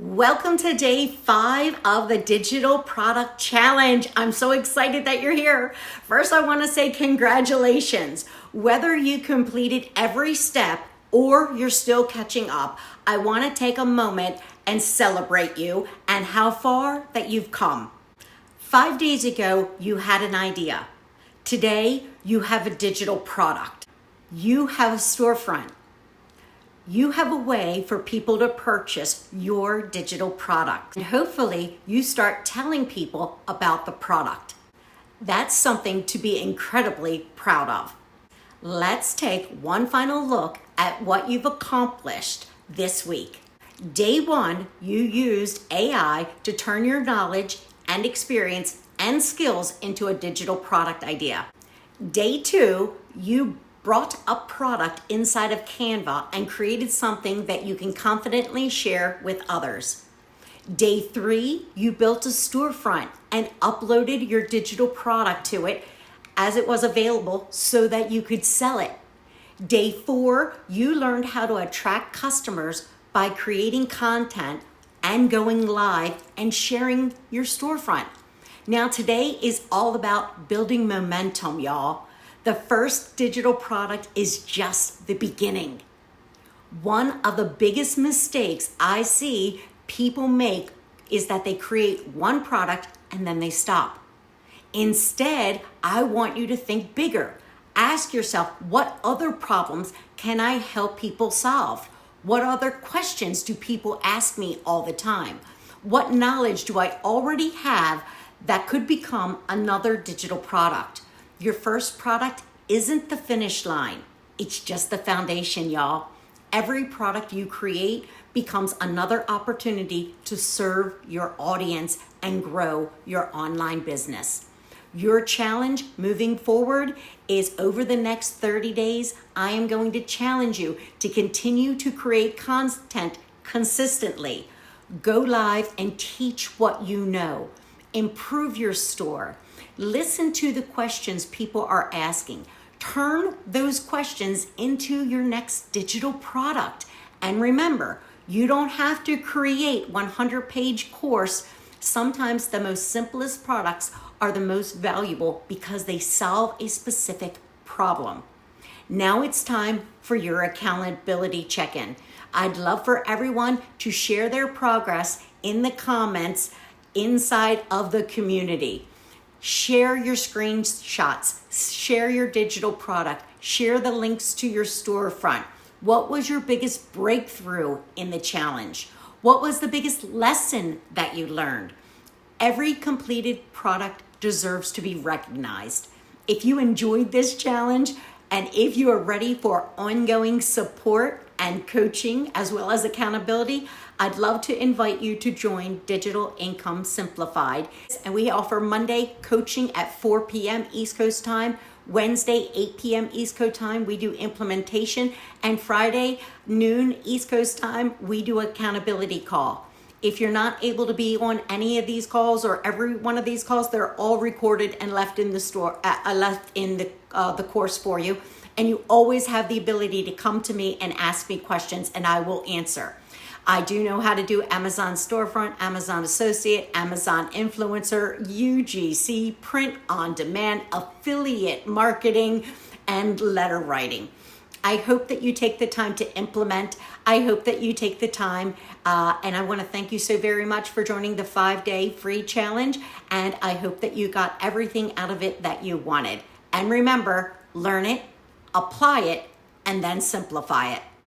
Welcome to day 5 of the Digital Product Challenge. I'm so excited that you're here. First, I want to say congratulations. Whether you completed every step or you're still catching up, I want to take a moment and celebrate you and how far that you've come. 5 days ago, you had an idea. Today, you have a digital product. You have a storefront. You have a way for people to purchase your digital product. And hopefully you start telling people about the product. That's something to be incredibly proud of. Let's take one final look at what you've accomplished this week. Day 1, you used AI to turn your knowledge and experience and skills into a digital product idea. Day 2, you brought a product inside of Canva and created something that you can confidently share with others. Day 3, you built a storefront and uploaded your digital product to it as it was available so that you could sell it. Day 4, you learned how to attract customers by creating content and going live and sharing your storefront. Now today is all about building momentum, y'all. The first digital product is just the beginning. One of the biggest mistakes I see people make is that they create one product and then they stop. Instead, I want you to think bigger. Ask yourself, what other problems can I help people solve? What other questions do people ask me all the time? What knowledge do I already have that could become another digital product? Your first product isn't the finish line. It's just the foundation, y'all. Every product you create becomes another opportunity to serve your audience and grow your online business. Your challenge moving forward is over the next 30 days, I am going to challenge you to continue to create content consistently. Go live and teach what you know. Improve your store. Listen to the questions people are asking. Turn those questions into your next digital product. And remember, you don't have to create 100-page course. Sometimes the most simplest products are the most valuable because they solve a specific problem. Now it's time for your accountability check-in. I'd love for everyone to share their progress in the comments inside of the community. Share your screenshots, share your digital product, share the links to your storefront. What was your biggest breakthrough in the challenge? What was the biggest lesson that you learned? Every completed product deserves to be recognized. If you enjoyed this challenge and if you are ready for ongoing support and coaching as well as accountability, I'd love to invite you to join Digital Income Simplified. And we offer Monday coaching at 4 p.m. East Coast time, Wednesday 8 p.m. East Coast time, we do implementation, and Friday noon East Coast time, we do accountability call. If you're not able to be on any of these calls or every one of these calls, they're all recorded and left in the the course for you. And you always have the ability to come to me and ask me questions and I will answer. I do know how to do Amazon Storefront, Amazon Associate, Amazon Influencer, UGC, print on demand, affiliate marketing, and letter writing. I hope that you take the time to implement. I hope that you take the time, and I want to thank you so very much for joining the 5-day free challenge, and I hope that you got everything out of it that you wanted. And remember, learn it, apply it, and then simplify it.